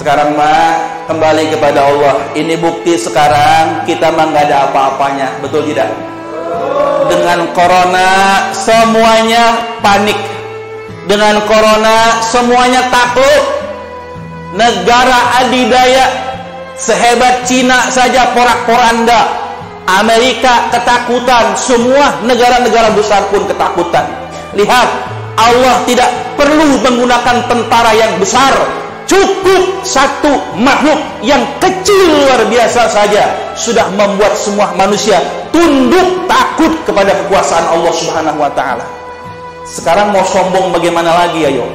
Sekarang mah kembali kepada Allah. Ini bukti sekarang kita mah nggak ada apa-apanya, betul tidak? Dengan corona semuanya panik. Dengan corona semuanya takut. Negara adidaya sehebat Cina saja porak-poranda, Amerika ketakutan, semua negara-negara besar pun ketakutan. Lihat, Allah tidak perlu menggunakan tentara yang besar. Cukup satu makhluk yang kecil luar biasa saja sudah membuat semua manusia tunduk takut kepada kekuasaan Allah Subhanahu wa taala. Sekarang mau sombong bagaimana lagi, ayo?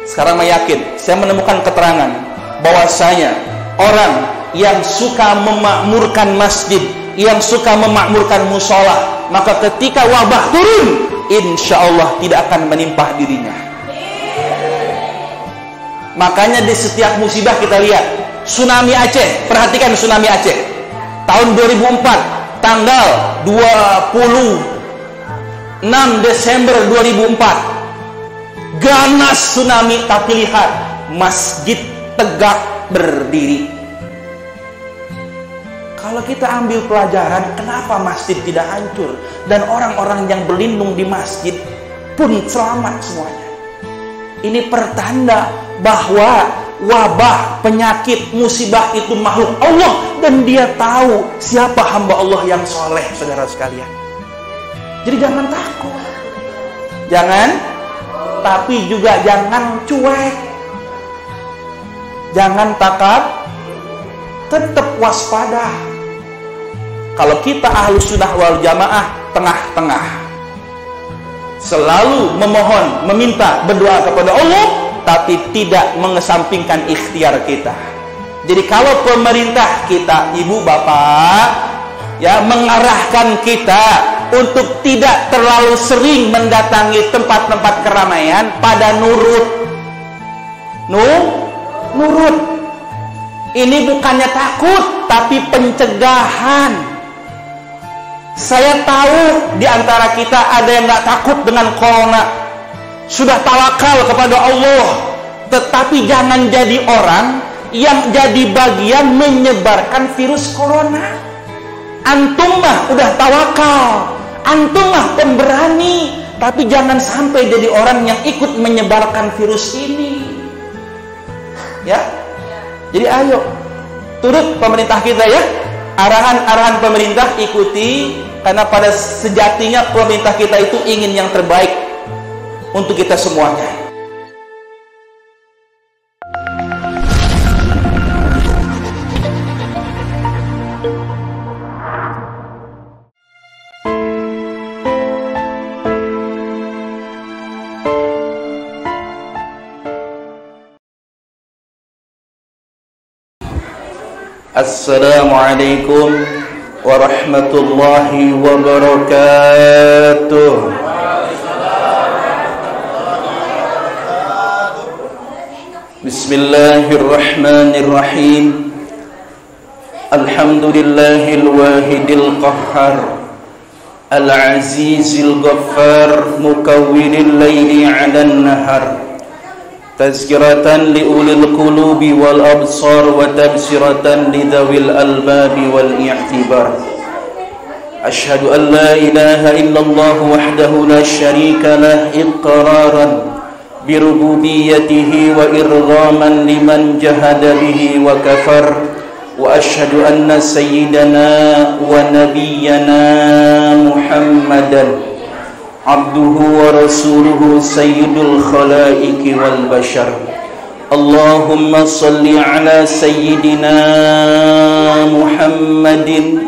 Sekarang saya yakin, saya menemukan keterangan bahwasanya orang yang suka memakmurkan masjid, yang suka memakmurkan musola, maka ketika wabah turun, insya Allah tidak akan menimpa dirinya. Makanya di setiap musibah kita lihat tsunami Aceh, perhatikan tsunami Aceh tahun 2004 tanggal 26 Desember 2004, ganas tsunami, tapi lihat masjid tegak berdiri. Kalau kita ambil pelajaran, kenapa masjid tidak hancur dan orang-orang yang berlindung di masjid pun selamat semuanya? Ini pertanda bahwa wabah, penyakit, musibah itu makhluk Allah dan dia tahu siapa hamba Allah yang soleh, saudara sekalian. Jadi jangan takut, tapi juga jangan cuek, jangan takut, tetap waspada. Kalau kita Ahlus Sunnah wal Jamaah tengah-tengah, selalu memohon, meminta, berdoa kepada Allah, tapi tidak mengesampingkan ikhtiar kita. Jadi kalau pemerintah kita, ibu bapak, ya, mengarahkan kita untuk tidak terlalu sering mendatangi tempat-tempat keramaian, pada nurut. Nurut. Ini bukannya takut, tapi pencegahan. Saya tahu di antara kita ada yang nggak takut dengan corona, sudah tawakal kepada Allah, tetapi jangan jadi orang yang jadi bagian menyebarkan virus corona. Antum mah udah tawakal, antum mah pemberani, tapi jangan sampai jadi orang yang ikut menyebarkan virus ini. Ya, jadi ayo turut pemerintah kita ya, arahan-arahan pemerintah ikuti. Karena pada sejatinya pemerintah kita itu ingin yang terbaik untuk kita semuanya. Assalamualaikum warahmatullahi wabarakatuh. Bismillahirrahmanirrahim. Alhamdulillahil wahidil qahhar, al-azizil ghaffar, mukawwinil laili 'alan nahar, tazkiratan liulil qulubi wal absar wa tabsiratan lidawil albabi wal i'tibar. Ashhadu an la ilaha illallah wahdahu la syarika lah, iqraran birububiyyatihi wa irghaman liman jahada bihi wa kafar. Wa ashhadu anna sayyidana wa nabiyyana Muhammadan abduhu wa rasuluhu sayyidul khalaiqi wal bashar. Allahumma salli ala sayyidina Muhammadin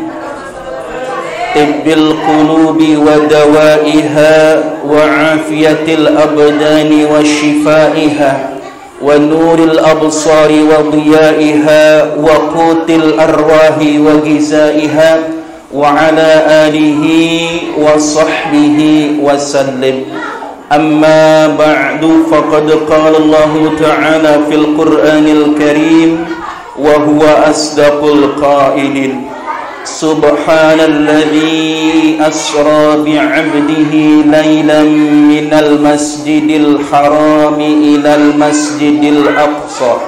tibbil qulubi wa dawaiha wa afiyatil abdani wa shifaiha wa nuril absari wa diyaiha wa qutil arwahi wa gizaiha wa ala alihi wa sahbihi wa sallim. Amma ba'du, faqad qala Allah ta'ala fil Qur'anil Karim wa huwa asdaqul qailin. Subhanalladzi asra bi'abdihi laylan minal masjidil harami ilal masjidil aqsa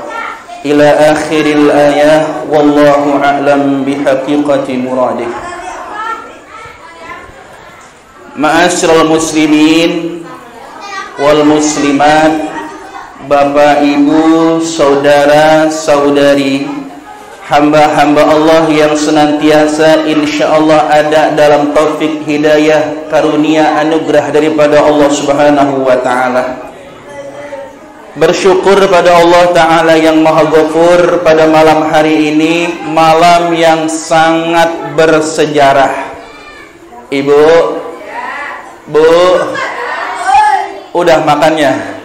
ila akhiril ayah wallahu a'lam bihaqiqati muradih. Ma'asyiral muslimin wal muslimat, Bapak, Ibu, saudara, saudari, hamba-hamba Allah yang senantiasa insyaallah ada dalam taufik hidayah karunia anugerah daripada Allah Subhanahu wa taala. Bersyukur pada Allah taala yang Maha Ghafur pada malam hari ini, malam yang sangat bersejarah. Ibu, Bu, udah makannya?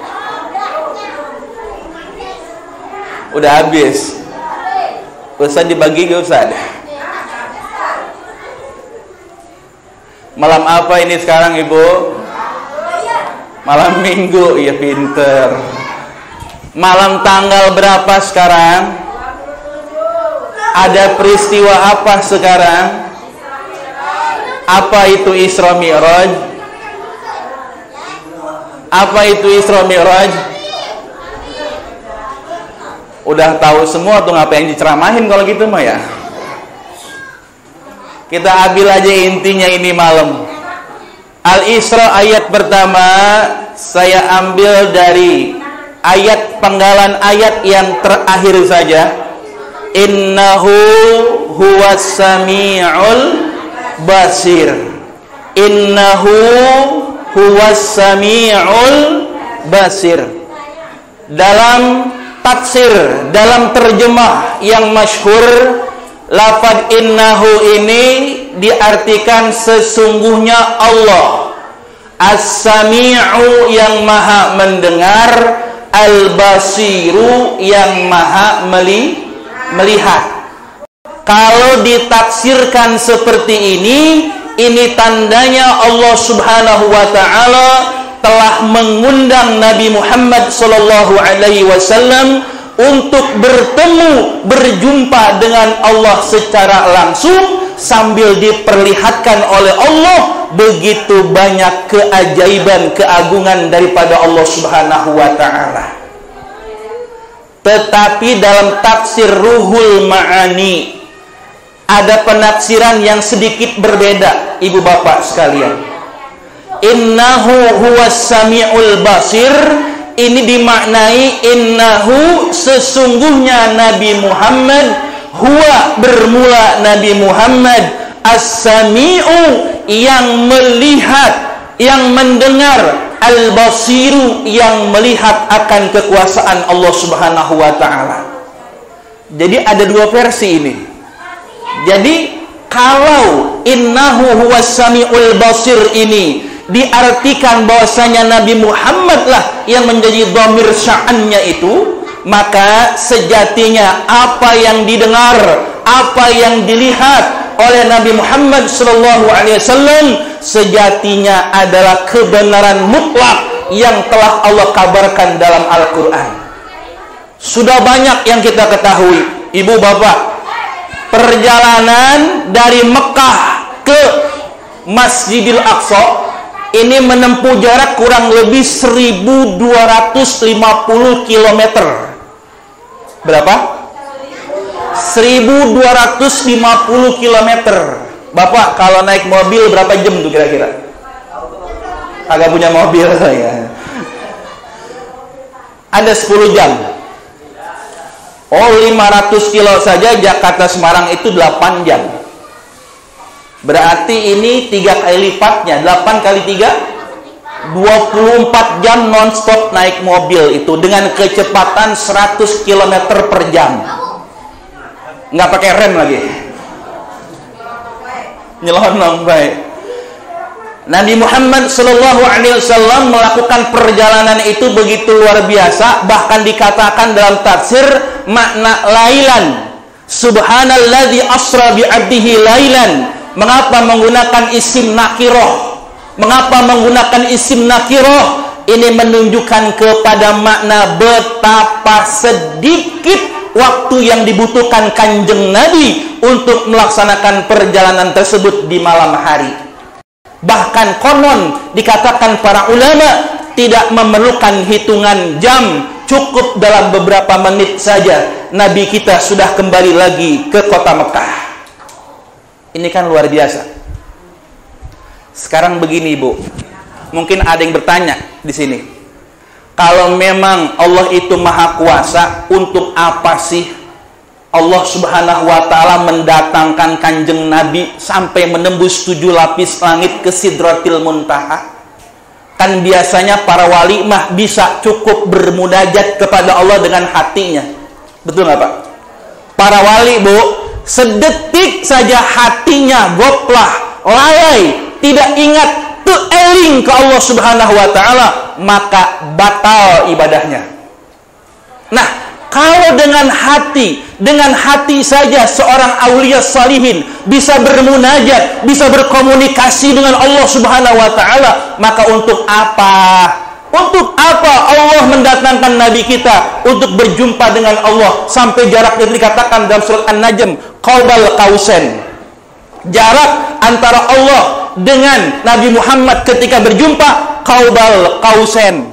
Udah habis? Ustaz dibagi gak Ustaz? Malam apa ini sekarang Ibu? Malam Minggu, ya pinter. Malam tanggal berapa sekarang? Ada peristiwa apa sekarang? Apa itu Isra Mi'raj? Apa itu Isra Mi'raj? Udah tahu semua tuh, ngapain diceramahin kalau gitu mah ya. Kita ambil aja intinya ini malam. Al-Isra ayat pertama saya ambil dari ayat penggalan ayat yang terakhir saja. Innahu huwas sami'ul basir. Innahu huwas sami'ul basir. Dalam tafsir, dalam terjemah yang masyhur, lafaz innahu ini diartikan sesungguhnya Allah, as-sami'u yang maha mendengar, al-basiru yang maha melihat. Kalau ditafsirkan seperti ini tandanya Allah Subhanahu wa taala telah mengundang Nabi Muhammad sallallahu alaihi wasallam untuk berjumpa dengan Allah secara langsung, sambil diperlihatkan oleh Allah begitu banyak keajaiban, keagungan daripada Allah Subhanahu wa taala. Tetapi dalam tafsir Ruhul Ma'ani ada penafsiran yang sedikit berbeda, Ibu Bapak sekalian. Innahu huwas sami'ul basir, ini dimaknai innahu sesungguhnya Nabi Muhammad, huwa bermula Nabi Muhammad, as-sami'u yang melihat, yang mendengar, al-basiru yang melihat akan kekuasaan Allah Subhanahu wa taala. Jadi ada dua versi ini. Jadi kalau innahu huwas sami'ul basir ini diartikan bahwasanya Nabi Muhammad lah yang menjadi dhamir sya'annya itu, maka sejatinya apa yang didengar, apa yang dilihat oleh Nabi Muhammad sallallahu alaihi wasallam sejatinya adalah kebenaran mutlak yang telah Allah kabarkan dalam Al-Qur'an. Sudah banyak yang kita ketahui, Ibu Bapak, perjalanan dari Mekah ke Masjidil Aqsa ini menempuh jarak kurang lebih 1250 km. Berapa? 1250 km. Bapak kalau naik mobil berapa jam tuh kira-kira? Agak punya mobil ya. Ada 10 jam. Oh, 500 kilo saja Jakarta Semarang itu 8 jam. Berarti ini 3 kali lipatnya. 8 kali 3 24 jam non-stop naik mobil itu dengan kecepatan 100 km per jam. Nggak pakai rem lagi. Nyelonong baik. Nabi Muhammad sallallahu alaihi wasallam melakukan perjalanan itu begitu luar biasa, bahkan dikatakan dalam tafsir makna lailan. Subhanalladzi asra bi 'abdihi lailan. Mengapa menggunakan isim nakiroh? Mengapa menggunakan isim nakiroh? Ini menunjukkan kepada makna betapa sedikit waktu yang dibutuhkan kanjeng Nabi untuk melaksanakan perjalanan tersebut di malam hari. Bahkan konon dikatakan para ulama tidak memerlukan hitungan jam, cukup dalam beberapa menit saja Nabi kita sudah kembali lagi ke kota Mekah. Ini kan luar biasa. Sekarang begini, Bu. Mungkin ada yang bertanya di sini. Kalau memang Allah itu maha kuasa, untuk apa sih Allah subhanahu wa ta'ala mendatangkan kanjeng Nabi sampai menembus 7 lapis langit ke Sidratil Muntaha? Kan biasanya para wali mah bisa cukup bermunajat kepada Allah dengan hatinya. Betul nggak Pak? Para wali, Bu, sedetik saja hatinya goplah, lalai, tidak ingat, eling ke Allah subhanahu wa ta'ala, maka batal ibadahnya. Nah, kalau dengan hati saja seorang aulia salihin bisa bermunajat, bisa berkomunikasi dengan Allah subhanahu wa ta'ala, maka untuk apa? Untuk apa Allah mendatangkan Nabi kita untuk berjumpa dengan Allah sampai jaraknya dikatakan dalam surat An-Najm, qaubal qausain. Jarak antara Allah dengan Nabi Muhammad ketika berjumpa qaubal qausain.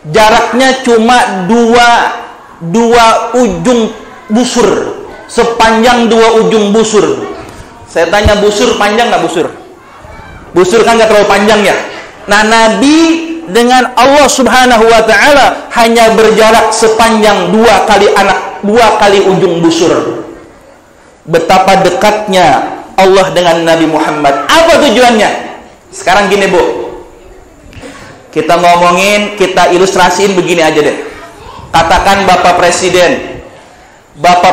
Jaraknya cuma dua ujung busur, sepanjang 2 ujung busur. Saya tanya, busur panjang nggak busur? Busur kan nggak terlalu panjang ya. Nah, Nabi dengan Allah subhanahu wa ta'ala hanya berjarak sepanjang 2 kali ujung busur. Betapa dekatnya Allah dengan Nabi Muhammad. Apa tujuannya? Sekarang gini, Bu, kita ngomongin, kita ilustrasiin begini aja deh. Katakan Bapak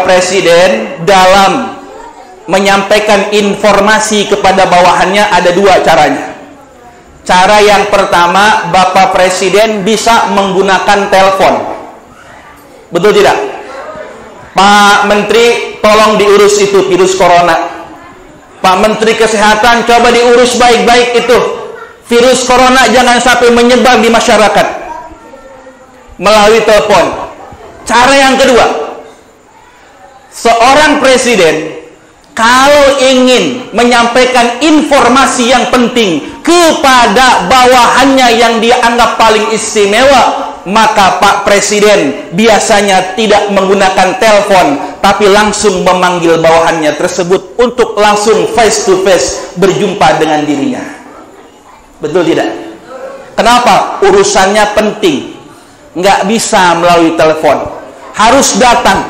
Presiden dalam menyampaikan informasi kepada bawahannya ada 2 caranya. Cara yang pertama, Bapak Presiden bisa menggunakan telepon. Betul tidak? Pak Menteri, tolong diurus itu virus corona. Pak Menteri Kesehatan, coba diurus baik-baik itu virus corona, jangan sampai menyebar di masyarakat. Melalui telepon. Cara yang kedua, seorang presiden kalau ingin menyampaikan informasi yang penting kepada bawahannya yang dia anggap paling istimewa, maka Pak Presiden biasanya tidak menggunakan telepon, tapi langsung memanggil bawahannya tersebut untuk langsung face to face berjumpa dengan dirinya. Betul tidak? Kenapa? Urusannya penting. Nggak bisa melalui telepon, harus datang.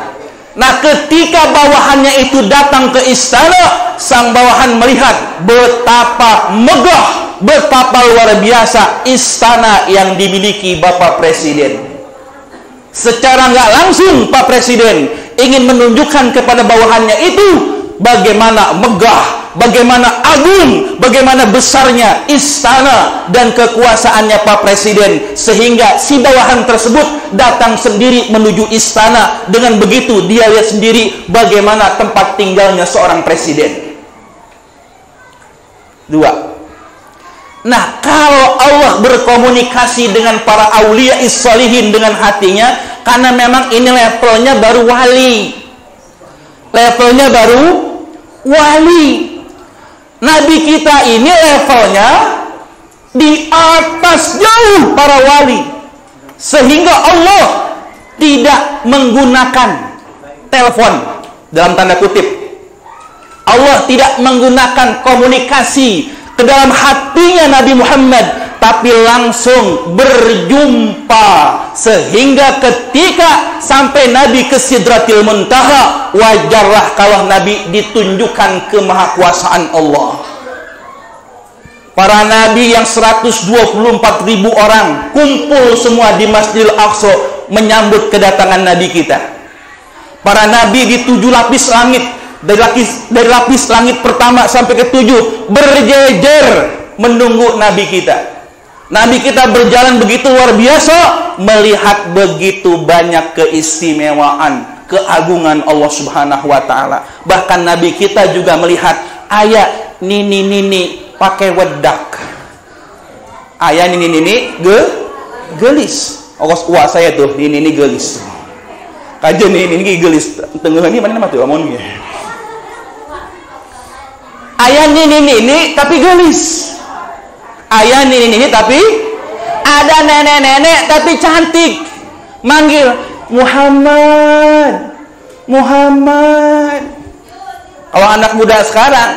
Nah, ketika bawahannya itu datang ke istana, sang bawahan melihat betapa megah, betapa luar biasa istana yang dimiliki Bapak Presiden. Secara nggak langsung Pak Presiden ingin menunjukkan kepada bawahannya itu bagaimana megah, bagaimana agung, bagaimana besarnya istana dan kekuasaannya Pak Presiden, sehingga si bawahan tersebut datang sendiri menuju istana. Dengan begitu dia lihat sendiri bagaimana tempat tinggalnya seorang presiden. 2. Nah, kalau Allah berkomunikasi dengan para aulia is-salihin dengan hatinya, karena memang ini levelnya baru wali. Levelnya baru wali. Nabi kita ini levelnya di atas jauh para wali, sehingga Allah tidak menggunakan telepon dalam tanda kutip. Allah tidak menggunakan komunikasi ke dalam hatinya Nabi Muhammad, tapi langsung berjumpa, sehingga ketika sampai Nabi ke Sidratil Muntaha, wajarlah kalau Nabi ditunjukkan kemahakuasaan Allah. Para nabi yang 124.000 orang kumpul semua di Masjidil Aqsa menyambut kedatangan Nabi kita. Para nabi di 7 lapis langit, dari lapis langit pertama sampai ke 7 berjejer menunggu Nabi kita. Nabi kita berjalan begitu luar biasa, melihat begitu banyak keistimewaan, keagungan Allah subhanahu wa ta'ala. Bahkan Nabi kita juga melihat ayat nini pakai wedak. Ayat nini gelis. Wah saya tuh nini gelis. Kajian nini gelis. Tenggelam ini mana tuh? Amun ya. Ayah nini tapi gelis. Ayah nini tapi ada nenek-nenek tapi cantik. Manggil Muhammad. Kalau anak muda sekarang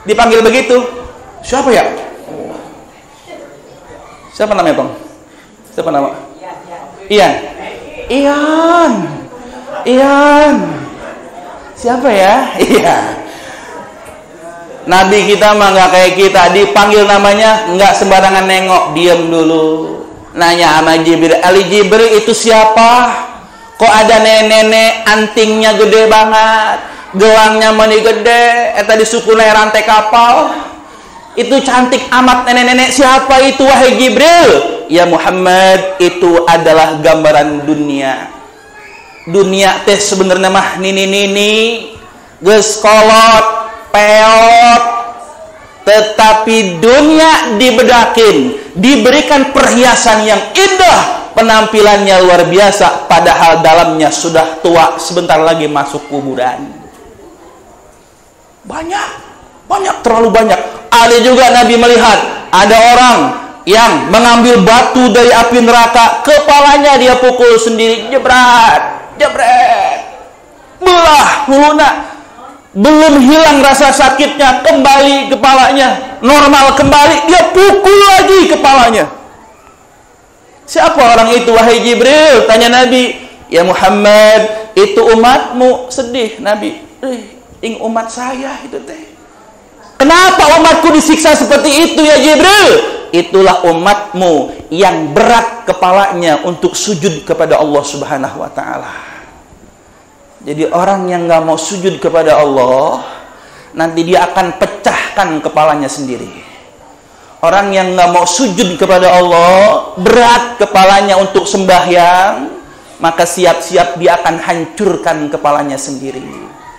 dipanggil begitu, siapa ya? Siapa namanya, Bang? Siapa nama? Ian. Siapa ya? Iya. Nabi kita mah nggak kayak kita, dipanggil namanya nggak sembarangan nengok, diam dulu. Nanya sama Jibril, Ali Jibril itu siapa? Kok ada nenek-nenek antingnya gede banget, gelangnya meni gede, tadi suku rantai kapal. Itu cantik amat nenek-nenek, siapa itu wahai Jibril? Ya Muhammad, itu adalah gambaran dunia. Dunia teh sebenarnya mah nini geus kolot, peot. Tetapi dunia dibedakin, diberikan perhiasan yang indah, penampilannya luar biasa, padahal dalamnya sudah tua, sebentar lagi masuk kuburan. Banyak, terlalu banyak. Ada juga Nabi melihat ada orang yang mengambil batu dari api neraka, kepalanya dia pukul sendiri, jebret, belah huluna. Belum hilang rasa sakitnya, kembali kepalanya normal kembali, dia pukul lagi kepalanya. Siapa orang itu wahai Jibril? Tanya Nabi. Ya Muhammad, itu umatmu. Sedih Nabi, umat saya itu teh. Kenapa umatku disiksa seperti itu ya Jibril? Itulah umatmu yang berat kepalanya untuk sujud kepada Allah Subhanahu wa ta'ala. Jadi orang yang nggak mau sujud kepada Allah, nanti dia akan pecahkan kepalanya sendiri. Orang yang nggak mau sujud kepada Allah, berat kepalanya untuk sembahyang, maka siap-siap dia akan hancurkan kepalanya sendiri.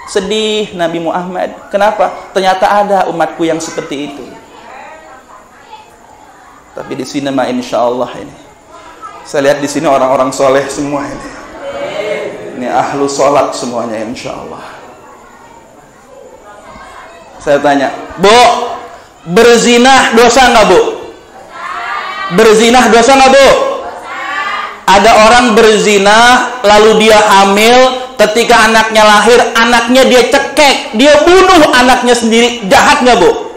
Sedih Nabi Muhammad. Kenapa? Ternyata ada umatku yang seperti itu. Tapi di sini mah insya Allah ini, saya lihat di sini orang-orang soleh semua ini. Ini ahlu sholat semuanya insya Allah. Saya tanya, Bu, berzinah dosa nggak Bu? Berzinah dosa nggak Bu? Ada orang berzinah lalu dia hamil, ketika anaknya lahir, anaknya dia cekek, dia bunuh anaknya sendiri, jahat nggak Bu?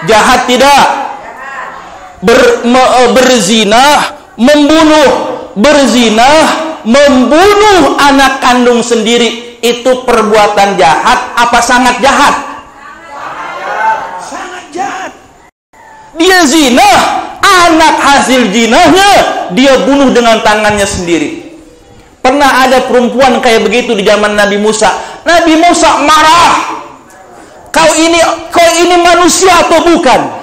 Jahat tidak? Berzinah, membunuh anak kandung sendiri, itu perbuatan jahat apa sangat jahat? Sangat jahat. Dia zina, anak hasil zinahnya dia bunuh dengan tangannya sendiri. Pernah ada perempuan kayak begitu di zaman Nabi Musa. Nabi Musa marah. Kau ini manusia atau bukan?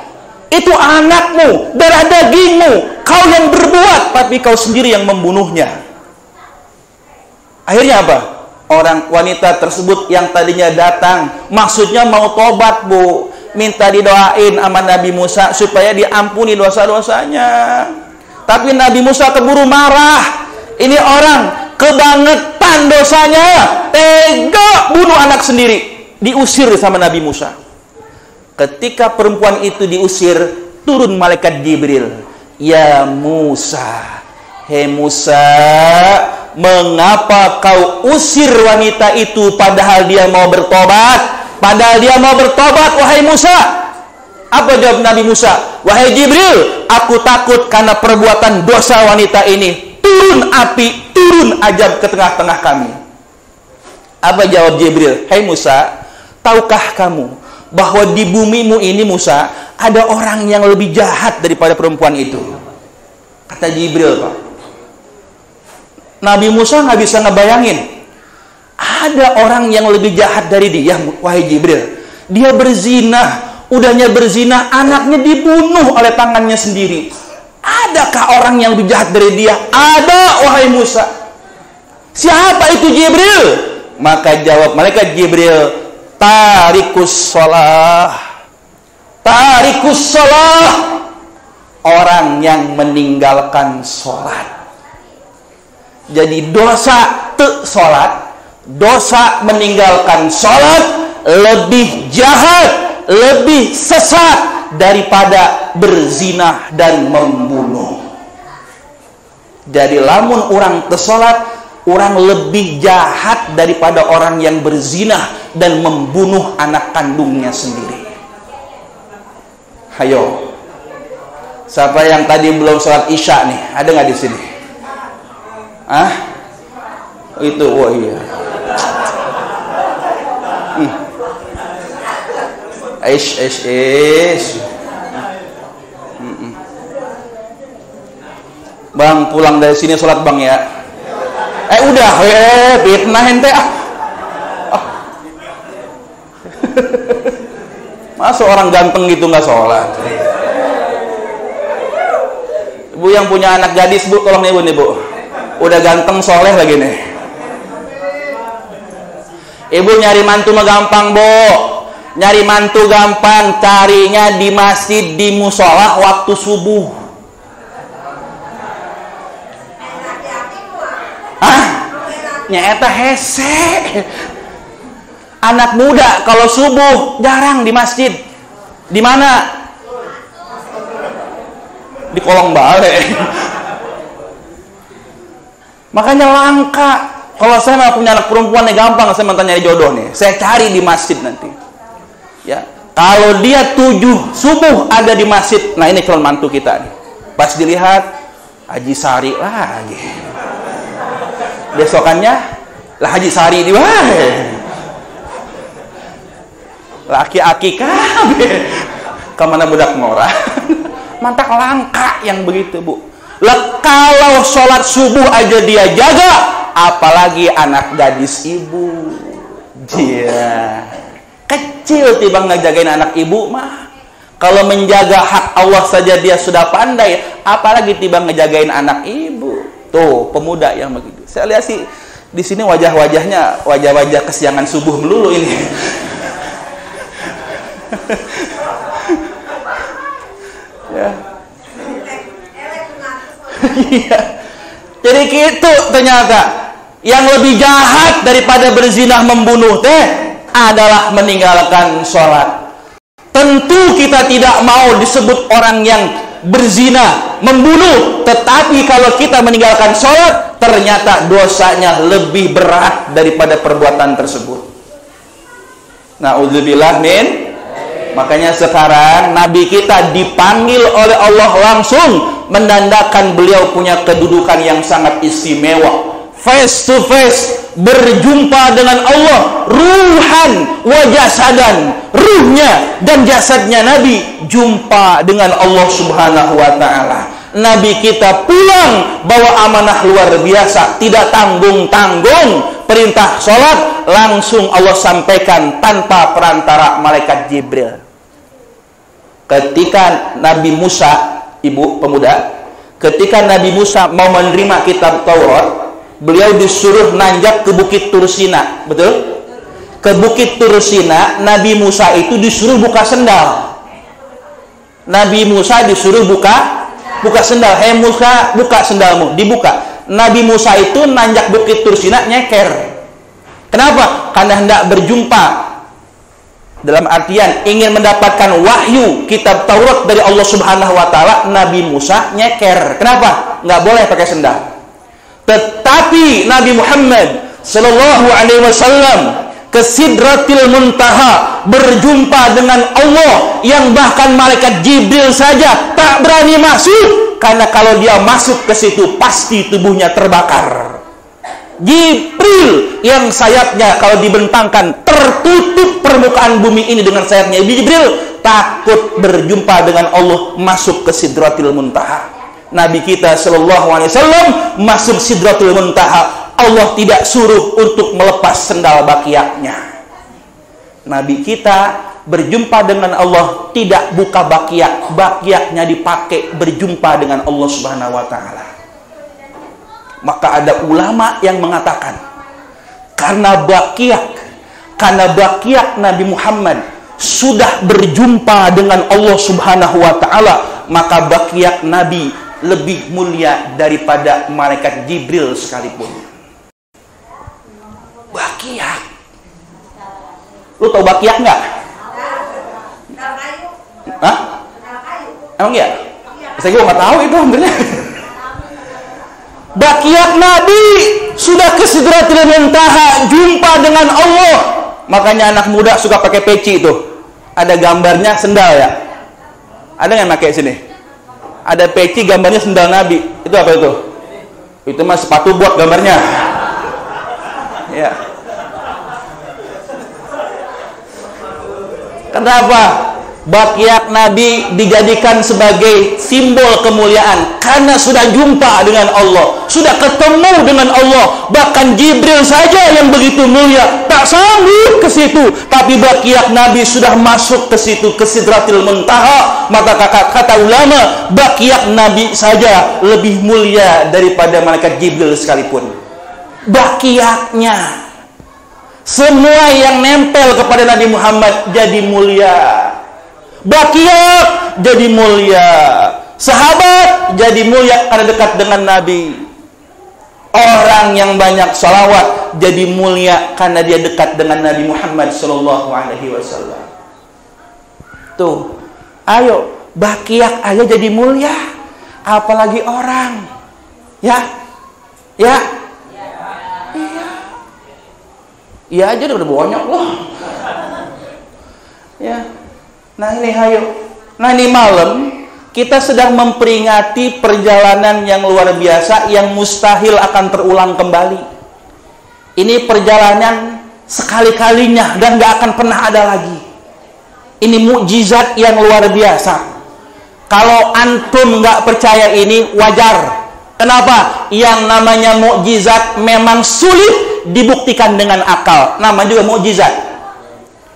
Itu anakmu, darah dagingmu, kau yang berbuat, tapi kau sendiri yang membunuhnya. Akhirnya apa? Orang wanita tersebut yang tadinya datang, maksudnya mau tobat Bu, minta didoain sama Nabi Musa supaya diampuni dosa-dosanya. Tapi Nabi Musa keburu marah. Ini orang kebangetan dosanya, tega bunuh anak sendiri, diusir sama Nabi Musa. Ketika perempuan itu diusir, turun malaikat Jibril. Ya Musa, hei Musa, mengapa kau usir wanita itu padahal dia mau bertobat? Padahal dia mau bertobat, wahai Musa. Apa jawab Nabi Musa? Wahai Jibril, aku takut karena perbuatan dosa wanita ini. Turun api, turun azab ke tengah-tengah kami. Apa jawab Jibril? Hei Musa, tahukah kamu bahwa di bumimu ini Musa, ada orang yang lebih jahat daripada perempuan itu? Kata Jibril, Pak. Nabi Musa nggak bisa ngebayangin ada orang yang lebih jahat dari dia, wahai Jibril. Dia berzina, udahnya berzina, anaknya dibunuh oleh tangannya sendiri. Adakah orang yang lebih jahat dari dia? Ada, wahai Musa. Siapa itu Jibril? Maka jawab malaikat Jibril, tarikus sholah. Tarikus sholah, orang yang meninggalkan sholat. Jadi dosa sholat, dosa meninggalkan sholat lebih jahat lebih sesat daripada berzina dan membunuh. Jadi lamun orang tersolat, orang lebih jahat daripada orang yang berzina dan membunuh anak kandungnya sendiri. Hayo, siapa yang tadi belum sholat isya nih? Ada nggak di sini? Ah, itu, oh iya. Bang, pulang dari sini sholat bang ya. Udah, fitnah ente ah. Masa orang ganteng gitu nggak sholat? Bu yang punya anak gadis, bu, tolong nih bu, udah ganteng soleh lagi nih. Ibu nyari mantu mah gampang, bu. Nyari mantu gampang, carinya di masjid, di musola waktu subuh. Nyata hese. Anak muda kalau subuh jarang di masjid. Di mana? Di kolong bale. Makanya langka. Kalau saya mau punya anak perempuan nih gampang, saya mau tanya jodoh nih. Saya cari di masjid nanti. Ya, kalau dia 7 subuh ada di masjid, nah ini calon mantu kita nih. Pas dilihat, Haji Sari lagi. Besokannya lah Haji Sari di wae. Laki-laki kabeh. Kemana budak ngora? Mantak langka yang begitu, bu. Lah kalau sholat subuh aja dia jaga, apalagi anak gadis ibu. Dia kecil tiba ngejagain anak ibu mah. Kalau menjaga hak Allah saja dia sudah pandai, apalagi tiba ngejagain anak ibu. Tuh pemuda yang begitu. Saya lihat sih di sini wajah-wajahnya wajah-wajah kesiangan subuh melulu ini. Ya. Iya. Jadi gitu ternyata yang lebih jahat daripada berzina membunuh teh adalah meninggalkan sholat. Tentu kita tidak mau disebut orang yang berzina, membunuh, tetapi kalau kita meninggalkan sholat, ternyata dosanya lebih berat daripada perbuatan tersebut. Na'udzubillah min. Makanya sekarang Nabi kita dipanggil oleh Allah langsung, menandakan beliau punya kedudukan yang sangat istimewa. Face to face, berjumpa dengan Allah, ruhan wa jasadan, ruhnya dan jasadnya Nabi jumpa dengan Allah Subhanahu wa taala. Nabi kita pulang bawa amanah luar biasa, tidak tanggung-tanggung. Perintah sholat langsung Allah sampaikan tanpa perantara malaikat Jibril. Ketika Nabi Musa, ibu pemuda, ketika Nabi Musa mau menerima kitab Taurat, beliau disuruh nanjak ke Bukit Tursina, betul? Ke Bukit Tursina, Nabi Musa itu disuruh buka sendal. Nabi Musa disuruh buka sendal. Hei Musa, buka sendalmu. Dibuka. Nabi Musa itu nanjak Bukit Tursina nyeker. Kenapa? Karena hendak berjumpa. Dalam artian ingin mendapatkan wahyu kitab Taurat dari Allah Subhanahu wa taala, Nabi Musa nyeker. Kenapa? Nggak boleh pakai sendal. Tetapi Nabi Muhammad sallallahu alaihi wasallam ke Sidratil Muntaha berjumpa dengan Allah yang bahkan malaikat Jibril saja tak berani masuk, karena kalau dia masuk ke situ pasti tubuhnya terbakar. Jibril yang sayapnya kalau dibentangkan tertutup permukaan bumi ini dengan sayapnya, Jibril takut berjumpa dengan Allah masuk ke Sidratil Muntaha. Nabi kita sallallahu alaihi wasallam masuk Sidratul Muntaha, Allah tidak suruh untuk melepas sendal bakiaknya. Nabi kita berjumpa dengan Allah tidak buka bakiak, bakiaknya dipakai berjumpa dengan Allah Subhanahu wa taala. Maka ada ulama yang mengatakan karena bakiak Nabi Muhammad sudah berjumpa dengan Allah Subhanahu wa taala, maka bakiak Nabi lebih mulia daripada malaikat Jibril sekalipun. Bakiak. Lu tahu bakiak nggak? Hah? Emang ya? Saya juga nggak tahu itu alhamdulillah. Baqiyat Nabi sudah ke Sidratil Muntaha, jumpa dengan Allah. Makanya anak muda suka pakai peci itu. Ada gambarnya sendal ya. Ada yang pakai sini? Ada peci gambarnya sendal Nabi. Itu apa itu? Itu mah sepatu buat gambarnya. Ya. Kenapa? Baqiyat Nabi dijadikan sebagai simbol kemuliaan karena sudah jumpa dengan Allah, sudah ketemu dengan Allah. Bahkan Jibril saja yang begitu mulia tak sanggup ke situ, tapi Baqiyat Nabi sudah masuk ke situ, ke Sidratil Muntaha. Maka kata ulama, Baqiyat Nabi saja lebih mulia daripada malaikat Jibril sekalipun. Baqiyatnya, semua yang nempel kepada Nabi Muhammad jadi mulia. Baqiyat jadi mulia, sahabat jadi mulia karena dekat dengan Nabi. Orang yang banyak salawat jadi mulia karena dia dekat dengan Nabi Muhammad sallallahu alaihi wasallam. Tuh, ayo Baqiyat aja jadi mulia, apalagi orang. Ya, ya, iya, iya aja udah banyak loh. Ya. Nah ini hayo. Nah ini malam kita sedang memperingati perjalanan yang luar biasa yang mustahil akan terulang kembali. Ini perjalanan sekali-kalinya dan gak akan pernah ada lagi. Ini mukjizat yang luar biasa. Kalau antum gak percaya ini wajar. Kenapa? Yang namanya mukjizat memang sulit dibuktikan dengan akal. Namanya juga mukjizat.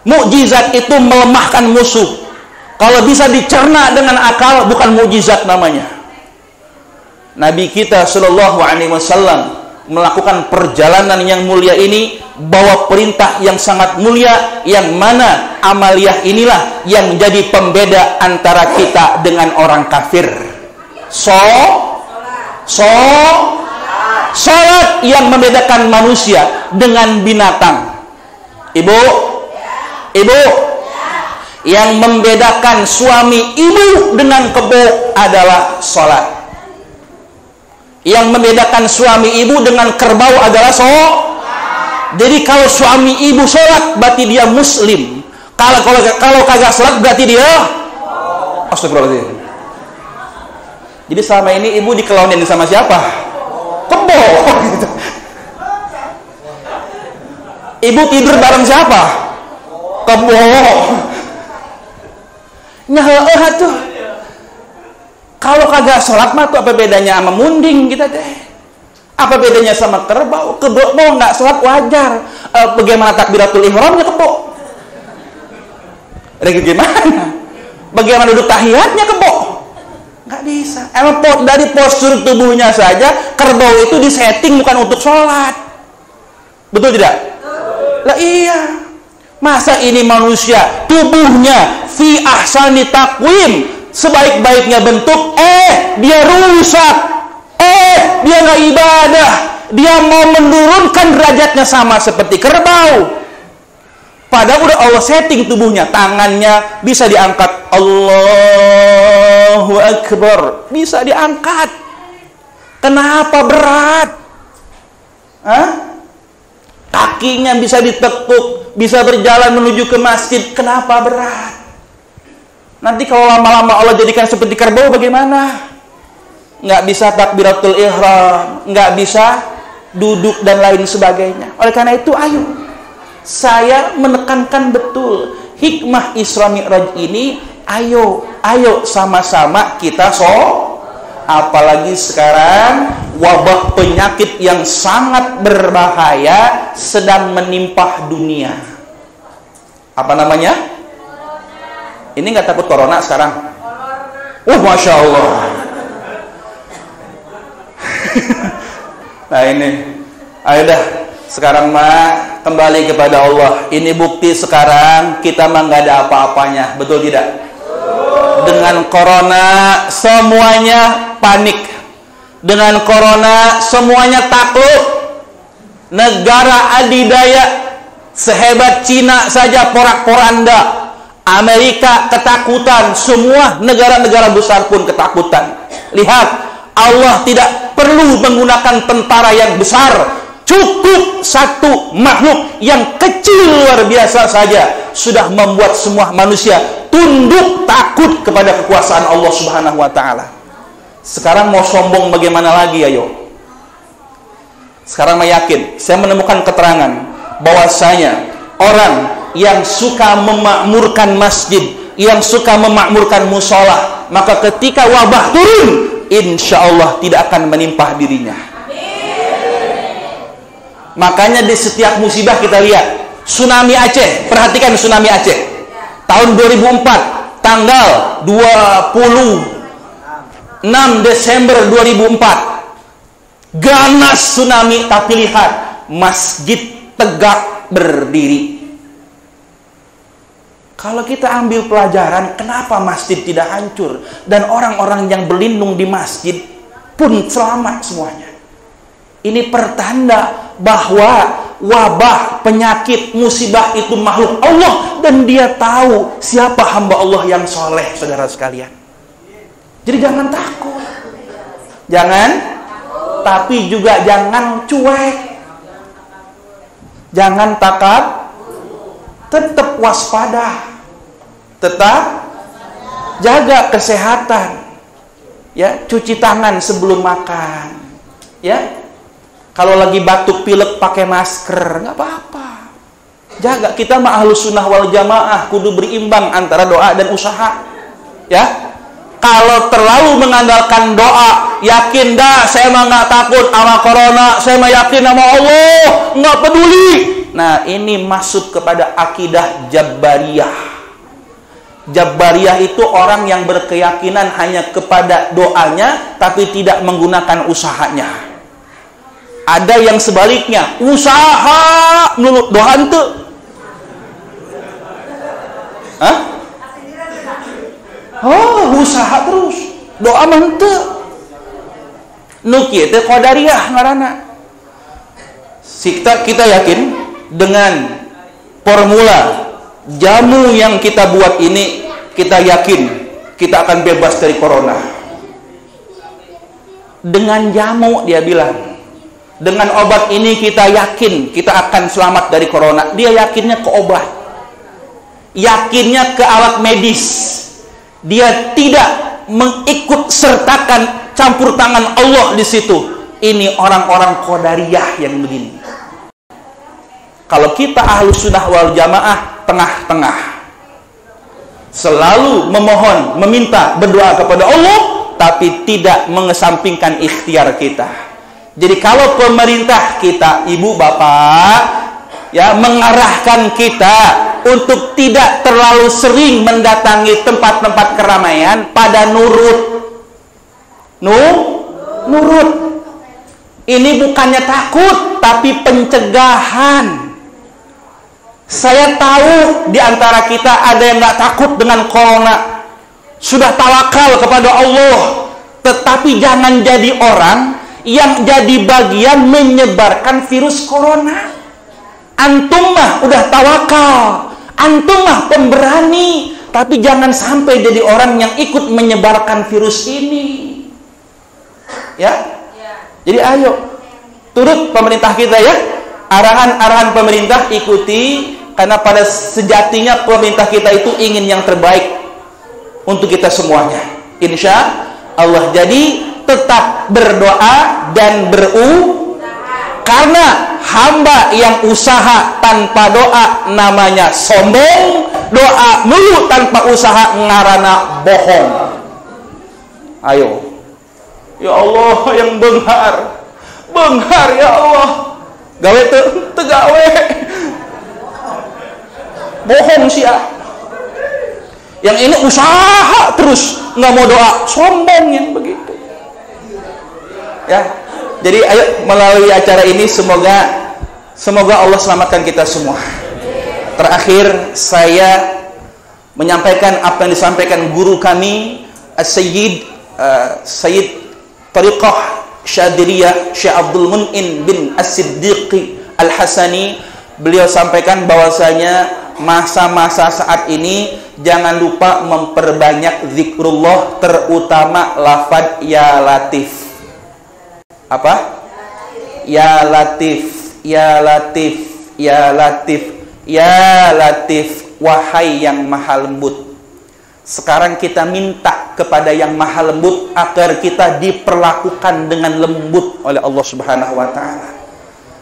Mukjizat itu melemahkan musuh. Kalau bisa dicerna dengan akal, bukan mukjizat namanya. Nabi kita Shallallahu Alaihi Wasallam melakukan perjalanan yang mulia ini, bawa perintah yang sangat mulia, yang mana amaliyah inilah yang jadi pembeda antara kita dengan orang kafir. Salat yang membedakan manusia dengan binatang. Ibu, yang membedakan suami ibu dengan kebo adalah sholat. Yang membedakan suami ibu dengan kerbau adalah sholat. Jadi kalau suami ibu sholat berarti dia muslim. Kalau kagak sholat berarti dia astagfirullahaladzim. Jadi selama ini ibu dikelonin sama siapa? Kebo. Gitu. Ibu tidur bareng siapa? Kebo. Nyaha tuh. Kalau kagak sholat mah tuh apa bedanya sama munding kita teh? Apa bedanya sama kerbau? Kebo nggak sholat wajar. Bagaimana takbiratul ihramnya kebo? Gimana? Bagaimana duduk tahiyatnya kebo? Nggak bisa. Emang dari postur tubuhnya saja kerbau itu disetting bukan untuk sholat. Betul tidak? Lah iya. Masa ini manusia tubuhnya fi ahsani taqwim, sebaik-baiknya bentuk, dia rusak, dia nggak ibadah, dia mau menurunkan derajatnya sama seperti kerbau. Padahal udah Allah setting tubuhnya, tangannya bisa diangkat, Allahu Akbar, bisa diangkat. Kenapa berat? Hah? Kakinya bisa ditekuk, bisa berjalan menuju ke masjid. Kenapa berat? Nanti kalau lama-lama Allah jadikan seperti kerbau bagaimana? Nggak bisa takbiratul ihram, nggak bisa duduk dan lain sebagainya. Oleh karena itu, ayo saya menekankan betul hikmah Isra Mi'raj ini. Ayo sama-sama kita apalagi sekarang wabah penyakit yang sangat berbahaya sedang menimpa dunia. Apa namanya? Ini nggak takut corona sekarang? Wah, Masya Allah. Nah ini, ayo dah sekarang mah kembali kepada Allah. Ini bukti sekarang kita mah nggak ada apa-apanya, betul tidak? Dengan corona semuanya panik. Dengan corona semuanya takluk. Negara adidaya sehebat Cina saja porak-poranda, Amerika ketakutan, semua negara-negara besar pun ketakutan. Lihat, Allah tidak perlu menggunakan tentara yang besar, cukup satu makhluk yang kecil luar biasa saja sudah membuat semua manusia tunduk takut kepada kekuasaan Allah Subhanahu wa taala. Sekarang mau sombong bagaimana lagi, ayo? Sekarang yakin, saya menemukan keterangan bahwasanya orang yang suka memakmurkan masjid, yang suka memakmurkan musola, maka ketika wabah turun, insya Allah tidak akan menimpa dirinya. Makanya di setiap musibah kita lihat, tsunami Aceh, perhatikan tsunami Aceh, tahun 2004, tanggal 26 Desember 2004, ganas tsunami, tapi lihat, masjid tegak berdiri. Kalau kita ambil pelajaran, kenapa masjid tidak hancur dan orang-orang yang berlindung di masjid pun selamat semuanya. Ini pertanda bahwa wabah, penyakit, musibah itu makhluk Allah dan dia tahu siapa hamba Allah yang soleh, saudara sekalian. Jadi jangan takut, tapi juga jangan cuek, jangan takut, tetap waspada. Tetap jaga kesehatan, ya, cuci tangan sebelum makan, ya. Kalau lagi batuk pilek pakai masker, nggak apa-apa. Jaga, kita mah ahlus sunnah wal jamaah, kudu berimbang antara doa dan usaha, ya. Kalau terlalu mengandalkan doa, yakin dah saya mah nggak takut sama corona, saya mah yakin sama Allah, nggak peduli. Nah, ini masuk kepada akidah Jabariyah. Jabariyah itu orang yang berkeyakinan hanya kepada doanya tapi tidak menggunakan usahanya. Ada yang sebaliknya, usaha menurut doa ente. Hah? Oh, usaha terus, doa mente. Nu kieu teh qadariyah ngaranna. Kita yakin dengan formula jamu yang kita buat ini, kita yakin kita akan bebas dari corona. Dengan jamu, dia bilang, dengan obat ini kita yakin kita akan selamat dari corona. Dia yakinnya ke obat, yakinnya ke alat medis. Dia tidak mengikut sertakan campur tangan Allah di situ. Ini orang-orang qadariyah yang begini. Kalau kita ahlus sunnah wal jamaah, tengah-tengah, selalu memohon, meminta, berdoa kepada Allah, tapi tidak mengesampingkan ikhtiar kita. Jadi kalau pemerintah kita, ibu bapak, ya, mengarahkan kita untuk tidak terlalu sering mendatangi tempat-tempat keramaian, pada nurut. Nurut. Ini bukannya takut, tapi pencegahan. Saya tahu di antara kita ada yang nggak takut dengan corona, sudah tawakal kepada Allah, tetapi jangan jadi orang yang jadi bagian menyebarkan virus corona. Antum mah udah tawakal, antum mah pemberani, tapi jangan sampai jadi orang yang ikut menyebarkan virus ini. Ya? Jadi ayo, turut pemerintah kita ya, arahan-arahan pemerintah ikuti. Karena pada sejatinya pemerintah kita itu ingin yang terbaik untuk kita semuanya. Insya Allah. Jadi tetap berdoa dan karena hamba yang usaha tanpa doa namanya sombong, doa mulu tanpa usaha ngarana bohong. Ayo, ya Allah yang benghar ya Allah, gawe tegawe bohong sih ya. Yang ini usaha terus nggak mau doa, sombong yang begitu ya. Jadi ayo melalui acara ini semoga Allah selamatkan kita semua. Terakhir saya menyampaikan apa yang disampaikan guru kami Sayyid Tariqah Syadiriyah Syekh Abdul Mun'in bin As-Siddiqi Al-Hasani. Beliau sampaikan bahwasanya masa-masa saat ini jangan lupa memperbanyak zikrullah, terutama lafaz ya latif. Apa? Ya latif, ya latif, ya latif, ya latif, wahai yang maha lembut. Sekarang kita minta kepada yang maha lembut agar kita diperlakukan dengan lembut oleh Allah Subhanahu wa ta'ala.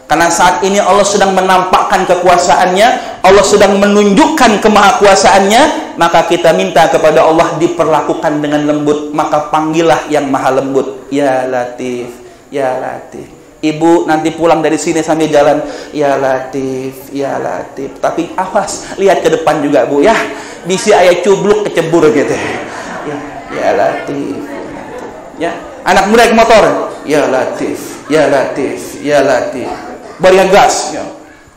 Karena saat ini Allah sedang menampakkan kekuasaannya, Allah sedang menunjukkan kemahakuasaannya, maka kita minta kepada Allah diperlakukan dengan lembut. Maka panggillah yang maha lembut, ya latif, ya latif. Ibu nanti pulang dari sini sambil jalan, ya latif, ya latif. Tapi awas, lihat ke depan juga Bu ya. Bisi ayah cubluk kecebur gitu. Ya latif, ya. Anak muda naik motor, ya latif, ya latif, ya latif. Beri gas, ya.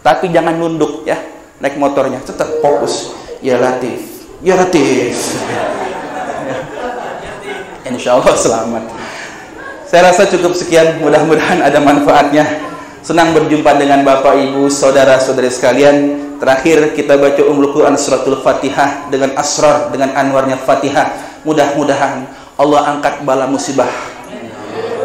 Tapi jangan nunduk ya. Naik motornya tetap fokus, ya latif, ya latif. Insya Allah selamat. Saya rasa cukup sekian, mudah-mudahan ada manfaatnya. Senang berjumpa dengan Bapak Ibu, saudara-saudari sekalian. Terakhir kita baca Ummul Quran suratul Fatihah dengan asrar, dengan anwarnya Fatihah. Mudah-mudahan Allah angkat bala musibah.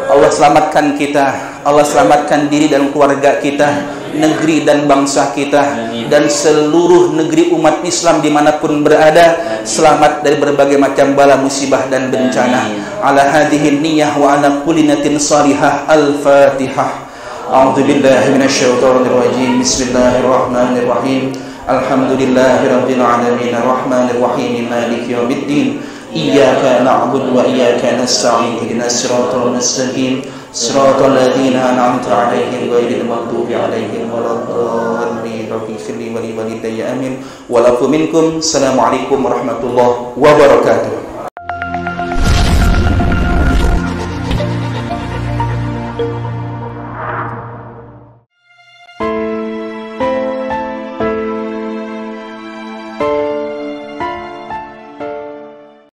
Allah selamatkan kita, Allah selamatkan diri dan keluarga kita, negeri dan bangsa kita, dan seluruh negeri umat Islam dimanapun berada, selamat dari berbagai macam bala musibah dan bencana. Ala hadhihi niyyah wa ala kulli niyatin salihah. Al-Fatihah. A'udzu billahi minasyaitonir rajim. Bismillahirrahmanirrahim. Alhamdulillahirabbil alamin arrahmanir rahim maliki yaumiddin. Iyyaka na'budu wa iyyaka nasta'in ihdinas siratal mustaqim siratal ladzina an'amta 'alaihim ghairil maghdubi 'alaihim waladdallin. Rabbi ighfirli wa li walidayya amin wa lakum minkum. Assalamualaikum warahmatullahi wabarakatuh.